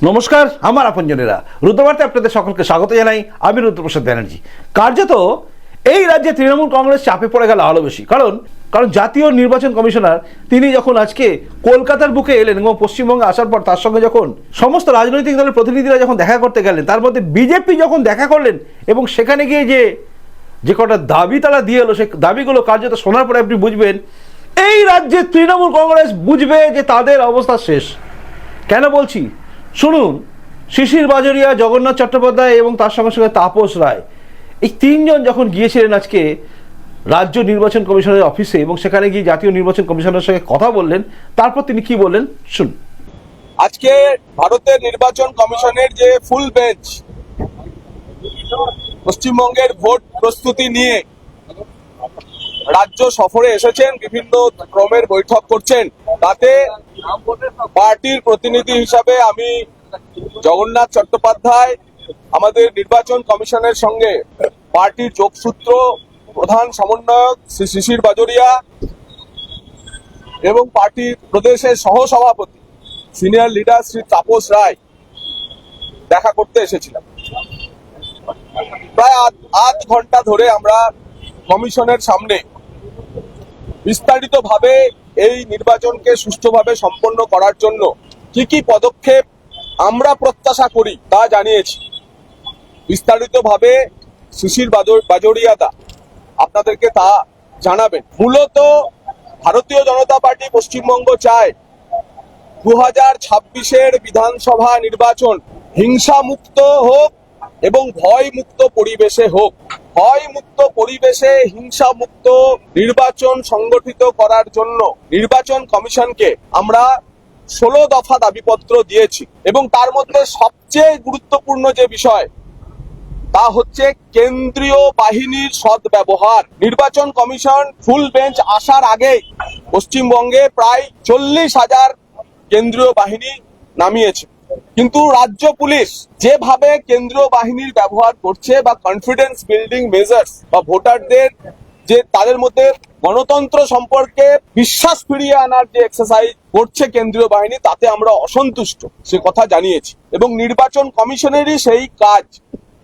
নমস্কার, আমার আপনজনেরা, রুদ্রবার্তায় আপনাদের সকলকে স্বাগত জানাই। আমি রুদ্রপ্রসাদ ব্যানার্জি। কার্যত এই রাজ্যে তৃণমূল কংগ্রেস চাপে পড়ে গেল আরও বেশি, কারণ জাতীয় নির্বাচন কমিশনার তিনি যখন আজকে কলকাতার বুকে এলেন এবং পশ্চিমবঙ্গে আসার পর তার সঙ্গে যখন সমস্ত রাজনৈতিক দলের প্রতিনিধিরা যখন দেখা করতে গেলেন, তার মধ্যে বিজেপি যখন দেখা করলেন এবং সেখানে গিয়ে যে কটা দাবি তারা দিয়ে এলো, সেই দাবিগুলো কার্যত শোনার পরে আপনি বুঝবেন এই রাজ্যে তৃণমূল কংগ্রেস বুঝবে যে তাদের অবস্থা শেষ। কেন বলছি শুনুন। শিশির বাজোরিয়া, জগন্নাথ চট্টোপাধ্যায় এবং তার সঙ্গে সঙ্গে তাপস রায়, এই তিনজন যখন গিয়েছিলেন আজকে রাজ্য নির্বাচন কমিশনের অফিসে এবং সেখানে গিয়ে জাতীয় নির্বাচন কমিশনের সঙ্গে কথা বললেন, তারপর তিনি কি বললেন শুনুন। আজকে ভারতের নির্বাচন কমিশনের যে ফুল বেঞ্চ পশ্চিমবঙ্গের ভোট প্রস্তুতি নিয়ে রাজ্য সফরে এসেছেন, বিভিন্ন ক্রমের বৈঠক করছেন, তাতে পার্টির প্রতিনিধি হিসাবে আমি জগন্নাথ চট্টোপাধ্যায়, আমাদের নির্বাচন কমিশনের সঙ্গে পার্টির যোগসূত্র প্রধান সমন্বয়ক শ্রী শিশির বাজোরিয়া এবং পার্টির প্রদেশের সহসভাপতি সিনিয়র লিডার শ্রী তাপস রায় দেখা করতে এসেছিলাম। প্রায় আধ ঘন্টা ধরে আমরা কমিশনের সামনে বিস্তারিতভাবে এই নির্বাচনকে সুষ্ঠুভাবে সম্পন্ন করার জন্য কি কি পদক্ষেপ আমরা প্রত্যাশা করি তা জানিয়েছি। বিস্তারিতভাবে শিশির বাজোরিয়াদা আপনাদেরকে তা জানাবেন। মূলত ভারতীয় জনতা পার্টি পশ্চিমবঙ্গ চায় 2026-এর বিধানসভা নির্বাচন হিংসা মুক্ত হোক এবং ভয় মুক্ত পরিবেশে হোক। ভয় মুক্ত পরিবেশে হিংসা মুক্ত নির্বাচন সংগঠিত করার জন্য নির্বাচন কমিশনকে আমরা 16 দফা দাবিপত্র দিয়েছি এবং তার মধ্যে সবচেয়ে গুরুত্বপূর্ণ যে বিষয় তা হচ্ছে কেন্দ্রীয় বাহিনীর সদ্ব্যবহার। নির্বাচন কমিশন ফুল বেঞ্চ আসার আগেই পশ্চিমবঙ্গে প্রায় 40,000 কেন্দ্রীয় বাহিনী নামিয়েছে, কিন্তু রাজ্য পুলিশ যেভাবে কেন্দ্রীয় বাহিনীর ব্যবহার করছে বা কনফিডেন্স বিল্ডিং মেজার্স বা ভোটারদের যে তাদের মধ্যে গণতন্ত্র সম্পর্কে বিশ্বাস ফিরিয়ে আনার যে এক্সারসাইজ করছে কেন্দ্রীয় বাহিনী, তাতে আমরা অসন্তুষ্ট, সে কথা জানিয়েছি এবং নির্বাচন কমিশনেরই সেই কাজ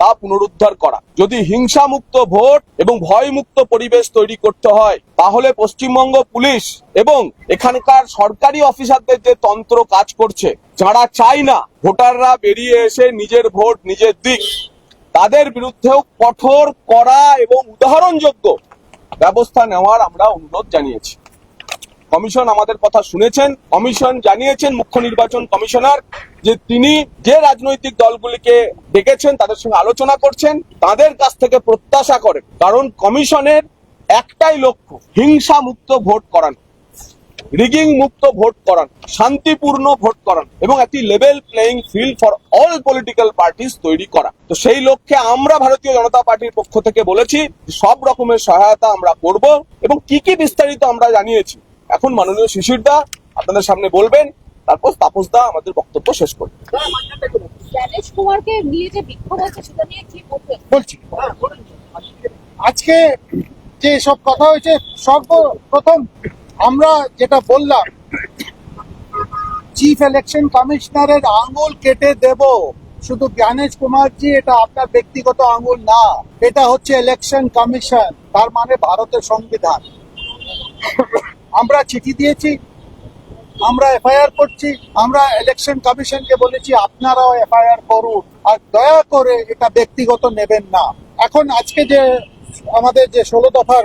তা পুনরুদ্ধার করা। যদি হিংসা মুক্ত ভোট এবং ভয় মুক্ত পরিবেশ তৈরি করতে হয়, তাহলে পশ্চিমবঙ্গ পুলিশ এবং এখানকার সরকারি অফিসারদের যে তন্ত্র কাজ করছে, যারা চায় না ভোটাররা বেরিয়ে এসে নিজের ভোট নিজের দিক, তাদের বিরুদ্ধেও কঠোর, কড়া এবং উদাহরণযোগ্য ব্যবস্থা নেওয়ার আমরা অনুরোধ জানিয়েছি। কমিশন আমাদের কথা শুনেছেন। কমিশন জানিয়েছেন মুখ্য নির্বাচন কমিশনার যে তিনি যে রাজনৈতিক দলগুলিকে ডেকেছেন তাদের সঙ্গে আলোচনা করছেন, তাদের কাছ থেকে প্রত্যাশা করেন, কারণ কমিশনের একটাই লক্ষ্য হিংসা মুক্ত ভোট করানো, রিগিং মুক্ত ভোট করানো, শান্তিপূর্ণ ভোট করানো এবং একটি level playing field for all political parties তৈরি করা। তো সেই লক্ষ্যে আমরা ভারতীয় জনতা পার্টির পক্ষ থেকে বলেছি সব রকমের সহায়তা আমরা করব এবং কি কি বিস্তারিত আমরা জানিয়েছি এখন মাননীয় শিশিরদা আপনাদের সামনে বলবেন, তারপর তাপসদা আমাদের বক্তব্য শেষ করবেন। বলছি আজকে যে সব কথা হয়েছে, সর্বপ্রথম আমরা যেটা বললাম, চিফ ইলেকশন কমিশনারের আঙুল কেটে দেব। শুধু জ্ঞানেশ কুমারজি, এটা আপনার ব্যক্তিগত আঙুল না, এটা হচ্ছে ইলেকশন কমিশন, তার মানে ভারতের সংবিধান। আমরা চিঠি দিয়েছি, আমরা এফআইআর করছি, আমরা ইলেকশন কমিশনকে বলেছি আপনারাও এফআইআর করুন, আর দয়া করে এটা ব্যক্তিগত নেবেন না। এখন আজকে যে আমাদের যে 16 দফার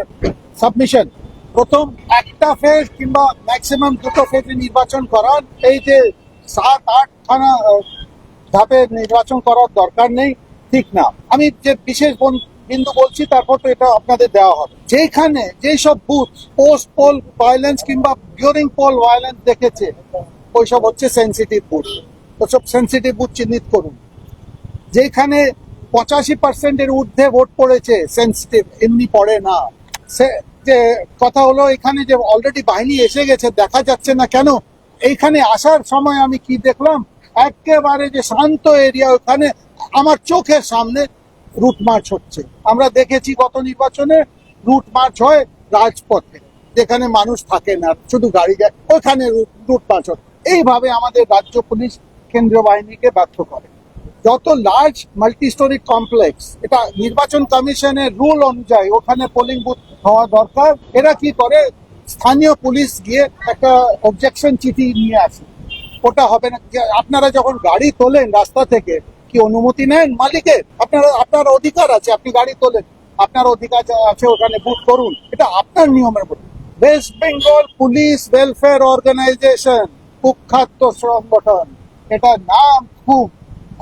সাবমিশন, প্রথম একটা ফেজ কিংবা ম্যাক্সিমাম 2টো ফেজে নির্বাচন করার, এই যে 7-8 খানা ধাপে নির্বাচন করার দরকার নেই, ঠিক না। আমি যে বিশেষ বিন্দু বলছি, তারপর তো এটা আপনাদের দেওয়া হবে। যেখানে যেসব বুথ পোস্ট পোল ভায়োলেন্স কিংবা ডিউরিং পোল ভায়োলেন্স দেখেছে, ওইসব হচ্ছে সেন্সিটিভ বুথ, ওসব সেন্সিটিভ বুথ চিহ্নিত করুন। যেখানে 85% ঊর্ধ্বে ভোট পড়েছে, সেন্সিটিভ, এমনি পড়ে না। যে কথা হলো, এখানে যে অলরেডি বাহিনী এসে গেছে, দেখা যাচ্ছে না কেন। এইখানে আসার সময় আমি কি দেখলাম, একেবারে যে শান্ত এরিয়া, ওখানে আমার চোখের সামনে রুট মার্চ হচ্ছে। আমরা দেখেছি গত নির্বাচনে রুট মার্চ হয় রাজপথে, যেখানে মানুষ থাকে না, শুধু গাড়ি যায়, ওখানে রুট মার্চ হয়। এইভাবে আমাদের রাজ্য পুলিশ কেন্দ্রীয় বাহিনীকে ব্যর্থ করে। যত লার্জ মাল্টি স্টোরি কমপ্লেক্স, এটা নির্বাচন কমিশনের রুল অনুযায়ী ওখানে পোলিং বুথ হওয়া দরকার। এরা কি করে, স্থানীয় পুলিশ গিয়ে একটা অবজেকশন চিঠি নিয়ে আসে, ওটা হবে না। আপনারা যখন গাড়ি তোলেন রাস্তা থেকে, কি অনুমতি নেন মালিকের? আপনার অধিকার আছে, আপনি গাড়ি তোলেন, আপনার অধিকার আছে ওখানে বুথ করুন, এটা আপনার নিয়মের মধ্যে। West Bengal police welfare organisation, কুখ্যাত সংগঠন, এটা নাম খুব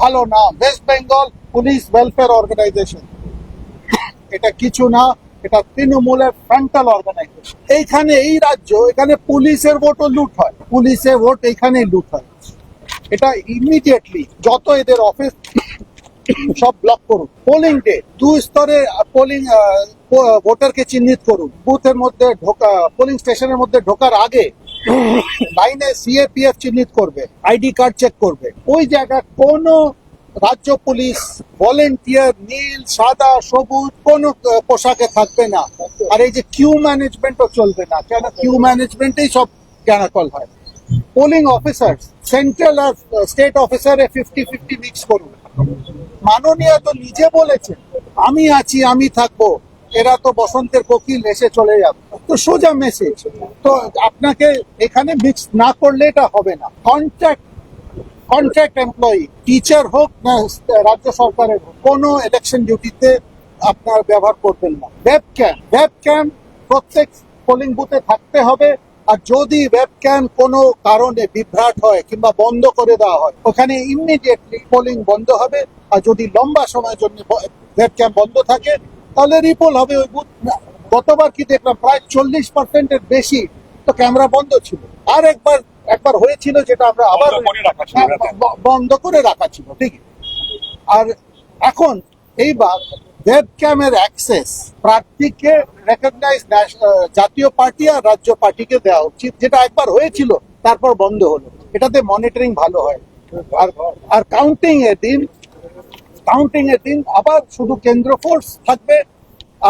ভালো নাম, West Bengal police welfare organisation. এটা কিছু না, এটা তৃণমূলের ফ্রন্টাল অর্গানাইজেশন। এইখানে এই রাজ্য, এখানে পুলিশের ভোটও লুট হয়, পুলিশের ভোট এইখানেই লুট হয়। এটা ইমিডিয়েটলি যত এদের অফিস সব ব্লক করুন। পোলিং ডে 2 স্তরে পোলিং ভোটারকে চিহ্নিত করুন। বুথের মধ্যে ঢোকা, পোলিং স্টেশনের মধ্যে ঢোকার আগে লাইনে সিএপিএফ চিহ্নিত করবে, আইডি কার্ড চেক করবে। ওই জায়গায় কোনো রাজ্য পুলিশ ভলেন্টিয়ার নীল সাদা সবুজ কোন পোশাকে থাকবে না। আর এই যে কিউ ম্যানেজমেন্টও চলবে না, কেন কিউ ম্যানেজমেন্টেই সব জ্ঞানাকল হয়। পোলিং অফিসার সেন্ট্রাল আর স্টেট অফিসারে 50-50 মিক্স করুন। মাননীয় তো নিজে বলেছেন, আমি আছি, আমি থাকবো, এরা তো বসন্তের কোকিল, এসে চলে যাবে। তো সোজা মেসেজ। তো আপনাকে এখানে মিক্স না করলে এটা হবে না। কন্ট্রাক্ট এমপ্লয়ি, টিচার হোক না রাজ্য সরকারের হোক, কোনো ইলেকশন ডিউটিতে আপনার ব্যবহার করবেন না। ওয়েবক্যাম প্রত্যেক পোলিং বুথে থাকতে হবে। আর যদি ওয়েবক্যাম কোনো কারণে বিভ্রাট হয় কিংবা বন্ধ করে দেওয়া হয়, ওখানে ইমিডিয়েটলি পোলিং বন্ধ হবে। আর যদি লম্বা সময়ের জন্য ওয়েবক্যাম বন্ধ থাকে, তাহলে রিপোল হবে ওই বুথ। গতবার কি দেখলাম, প্রায় 40% বেশি তো ক্যামেরা বন্ধ ছিল। আর একবার হয়েছিল যেটা আমরা আবার বন্ধ করে রাখা ছিল, ঠিক। আর এখন এইবার ওয়েবক্যামের অ্যাক্সেস প্রার্থীকে রেকগনাইজ জাতীয় পার্টি আর রাজ্য পার্টিকে দেওয়া উচিত, যেটা একবার হয়েছিল তারপর বন্ধ হলো। এটাতে মনিটরিং ভালো হয়। আর কাউন্টিং এর দিন আবার শুধু কেন্দ্র ফোর্স থাকবে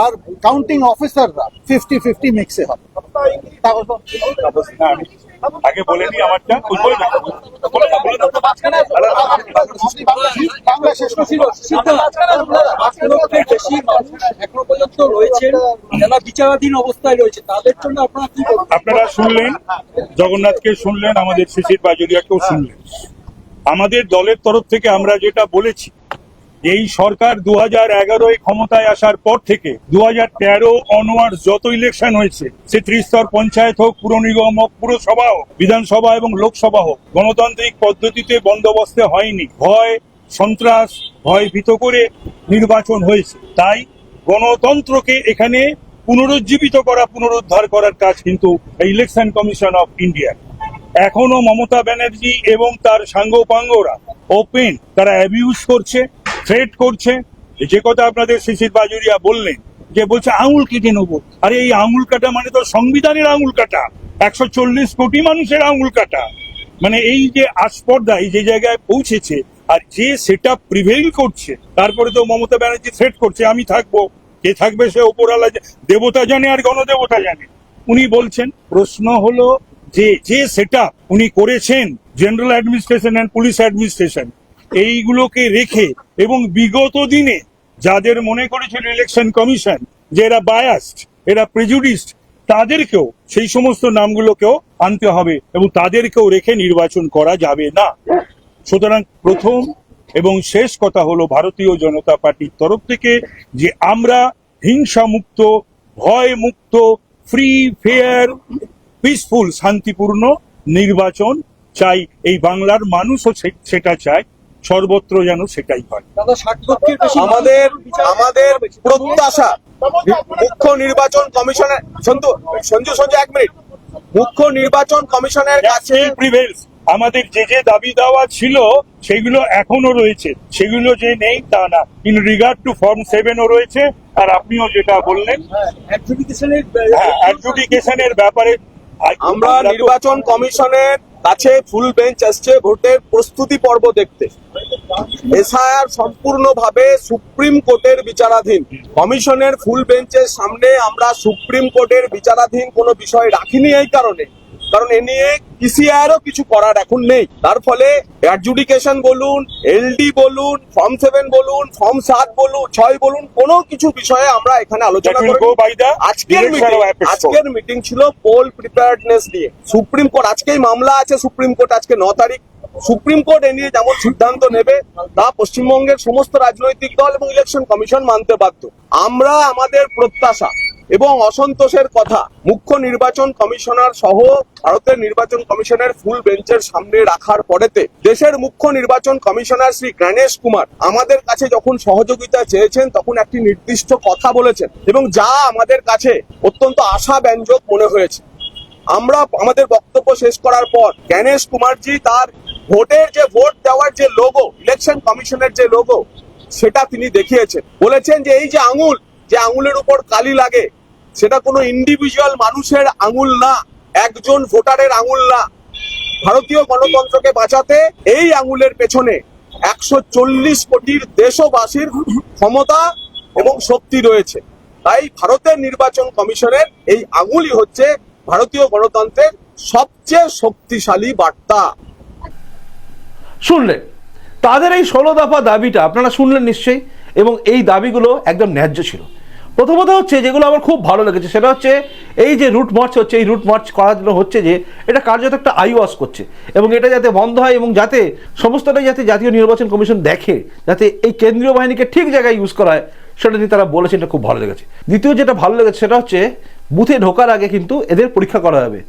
আর কাউন্টিং অফিসাররা 50-50 মিক্সে হবে। আগে বলে নি আমারটা বাংলা শেষ করছিল। বেশি মানুষ এখনো পর্যন্ত রয়েছেন যারা বিচারাধীন অবস্থায় রয়েছে, তাদের জন্য আপনারা কি বলবেন? আপনারা শুনলেন, জগন্নাথকে শুনলেন, আমাদের শিশির বাজুরিয়াকেও শুনলেন। আমাদের দলের তরফ থেকে আমরা যেটা বলেছি, এই সরকার 2011 ক্ষমতায় আসার পর থেকে 2013 অনওয়ার্ড যত ইলেকশন হয়েছে, সে ত্রিস্তর পঞ্চায়েত হোক, পুর নিগম হোক, পুরসভা হোক, বিধানসভা এবং লোকসভা হোক, গণতান্ত্রিক পদ্ধতিতে বন্দোবস্তে হয়নি। ভয় সন্ত্রাস, ভয় ভীত করে নির্বাচন হয়েছে। তাই গণতন্ত্রকে এখানে পুনরুজ্জীবিত করা, পুনরুদ্ধার করার কাজ কিন্তু ইলেকশন কমিশন অফ ইন্ডিয়া। এখনো মমতা ব্যানার্জি এবং তার সাঙ্গপাঙ্গরা ওপেন, তারা অ্যাবিউজ করছে, থ্রেট করছে। যে কথা আপনাদের শিশির বাজুরিয়া বললেন, যে বলছে আঙুল কেটে নেবো। আরে এই আঙুল কাটা মানে তো সংবিধানের আঙুল কাটা, 140 কোটি মানুষের আঙুল কাটা। মানে এই যে আস্পর্ধা, এই যে জায়গায় পৌঁছেছে, আর যে সেটা প্রিভেইল করছে, তারপরে তো মমতা ব্যানার্জি থ্রেট করছে, আমি থাকবো। কে থাকবে সে ওপরওয়ালা দেবতা জানে আর গণদেবতা জানে। উনি বলছেন, প্রশ্ন হলো যে সেটা উনি করেছেন, general administration and police administration, এইগুলোকে রেখে, এবং বিগত দিনে যাদের মনে করেছিল ইলেকশন কমিশন যে এরা বায়াসড, এরা প্রেজুডিসড, তাদেরকেও, সেই সমস্ত নামগুলোকেও আনতে হবে এবং তাদেরকেও রেখে নির্বাচন করা যাবে না। সুতরাং প্রথম এবং শেষ কথা হলো ভারতীয় জনতা পার্টির তরফ থেকে যে আমরা হিংসা মুক্ত, ভয় মুক্ত, ফ্রি, ফেয়ার, পিসফুল, শান্তিপূর্ণ নির্বাচন চাই। এই বাংলার মানুষও সেটা চায়, সর্বত্র যেন সেটাই হয়। আমাদের প্রত্যাশা মুখ্য নির্বাচন কমিশনের সঞ্জু 1 মিনিট, মুখ্য নির্বাচন কমিশনের কাছে আমাদের যে দাবি দেওয়া ছিল সেগুলো এখনো রয়েছে, সেগুলো যে নেই তা না। ইন রিগার্ড টু ফর্ম 7ও রয়েছে। আর আপনিও যেটা বললেন অ্যাডজুডিকেশনের ব্যাপারে, আমরা নির্বাচন কমিশনের কাছে ফুল বেঞ্চ আসছে ভোটের প্রস্তুতি পর্ব দেখতে। এসআইআর সম্পূর্ণভাবে সুপ্রিম কোর্টের বিচারাধীন। কমিশনের ফুল বেঞ্চের সামনে আমরা সুপ্রিম কোর্টের বিচারাধীন কোনো বিষয় রাখিনি এই কারণে কারণ এ নিয়ে পিসিআরও কিছু করার এখন নেই। তার ফলে অ্যাডজুডিকেশন বলুন, এলডি বলুন, ফর্ম 7 বলুন, ফর্ম 7 বলুন, 6 বলুন, কোনো কিছু বিষয়ে আমরা এখানে আলোচনা That will করি। go by the আজকের direction of Apex Court. আজকের মিটিং ছিল পোল প্রিপেয়ার্ডনেস নিয়ে। সুপ্রিম কোর্ট আজকেই মামলা আছে, সুপ্রিম কোর্ট আজকে 9 তারিখ। সুপ্রিম কোর্ট এ নিয়ে যেমন সিদ্ধান্ত নেবে তা পশ্চিমবঙ্গের সমস্ত রাজনৈতিক দল এবং ইলেকশন কমিশন মানতে বাধ্য। আমরা আমাদের প্রত্যাশা এবং অসন্তোষের কথা মুখ্য নির্বাচন কমিশনার সহ ভারতের নির্বাচন কমিশনের ফুল বেঞ্চের সামনে রাখার পরেতে দেশের মুখ্য নির্বাচন কমিশনার শ্রী গণেশ কুমার আমাদের কাছে যখন সহযোগিতা চেয়েছেন তখন একটি নির্দিষ্ট কথা বলেছেন এবং যা আমাদের কাছে অত্যন্ত আশাব্যঞ্জক মনে হয়েছে। আমরা আমাদের বক্তব্য শেষ করার পর গণেশ কুমারজি তার ভোটের যে ভোট দেওয়ার যে লোগো, ইলেকশন কমিশনের যে লোগো, সেটা তিনি দেখিয়েছেন। বলেছেন যে এই যে আঙুল, যে আঙুলের উপর কালি লাগে, সেটা কোনো ইন্ডিভিজুয়াল মানুষের আঙুল না, একজন ভোটারের আঙুল না। ভারতীয় গণতন্ত্রকে বাঁচাতে এই আঙুলের পেছনে 140 কোটির দেশবাসীর ক্ষমতা এবং শক্তি রয়েছে। তাই ভারতের নির্বাচন কমিশনের এই আঙুলই হচ্ছে ভারতীয় গণতন্ত্রের সবচেয়ে শক্তিশালী বার্তা। শুনলেন তাদের এই 16 দফা দাবিটা, আপনারা শুনলেন নিশ্চয়ই, এবং এই দাবিগুলো একদম ন্যায্য ছিল। প্রথমত হচ্ছে যেগুলো আমার খুব ভালো লেগেছে সেটা হচ্ছে এই যে রুট মার্চ হচ্ছে, এই রুট মার্চ করার জন্য হচ্ছে যে এটা কার্যত একটা আই ওয়াশ করছে এবং এটা যাতে বন্ধ হয় এবং যাতে সমস্তটাই যাতে জাতীয় নির্বাচন কমিশন দেখে, যাতে এই কেন্দ্রীয় বাহিনীকে ঠিক জায়গায় ইউজ করা হয়, সেটা নিয়ে তারা বলেছেন, এটা খুব ভালো লেগেছে। দ্বিতীয় যেটা ভালো লেগেছে সেটা হচ্ছে বুথে ঢোকার আগে কিন্তু এদের পরীক্ষা করা হবে,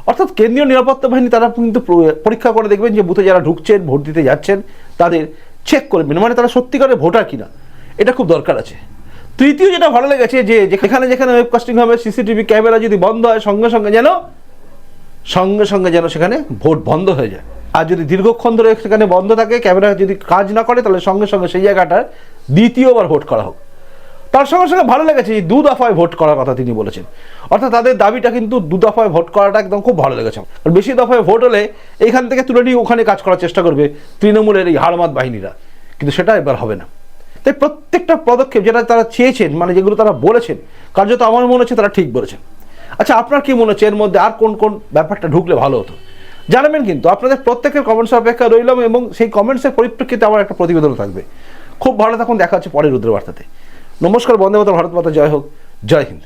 অর্থাৎ কেন্দ্রীয় নিরাপত্তা বাহিনী তারা কিন্তু পরীক্ষা করে দেখবেন যে বুথে যারা ঢুকছেন, ভোট দিতে যাচ্ছেন, তাদের চেক করবেন, মানে তারা সত্যিকারের ভোটার কিনা, এটা খুব দরকার আছে। তৃতীয় যেটা ভালো লেগেছে যে যেখানে যেখানে ওয়েবকাস্টিং হবে, সিসিটিভি ক্যামেরা যদি বন্ধ হয় সঙ্গে সঙ্গে যেন সেখানে ভোট বন্ধ হয়ে যায়। আর যদি দীর্ঘক্ষণ ধরে সেখানে বন্ধ থাকে, ক্যামেরা যদি কাজ না করে, তাহলে সঙ্গে সঙ্গে সেই জায়গাটার দ্বিতীয়বার ভোট করা হোক। তার সঙ্গে সঙ্গে ভালো লেগেছে যে 2 দফায় ভোট করার কথা তিনি বলেছেন, অর্থাৎ তাদের দাবিটা কিন্তু 2 দফায় ভোট করাটা একদম খুব ভালো লেগেছে। আর বেশি দফায় ভোট হলে এইখান থেকে তুলে নিয়ে ওখানে কাজ করার চেষ্টা করবে তৃণমূলের এই হাড়মাত বাহিনীরা, কিন্তু সেটা এবার হবে না। তাই প্রত্যেকটা পদক্ষেপ যেটা তারা চেয়েছেন, মানে যেগুলো তারা বলেছেন, কার্যত আমার মনে হচ্ছে তারা ঠিক বলেছেন। আচ্ছা, আপনার কি মনে হচ্ছে এর মধ্যে আর কোন কোন ব্যাপারটা ঢুকলে ভালো হতো জানাবেন, কিন্তু আপনাদের প্রত্যেকের কমেন্টস অপেক্ষা রইলাম এবং সেই কমেন্টসের পরিপ্রেক্ষিতে আমার একটা প্রতিবেদন থাকবে। খুব ভালো থাকুন, দেখা হচ্ছে পরের রুদ্রবার্তাতে। নমস্কার, বন্দে মাতরম, ভারত মাতা জয় হোক, জয় হিন্দ।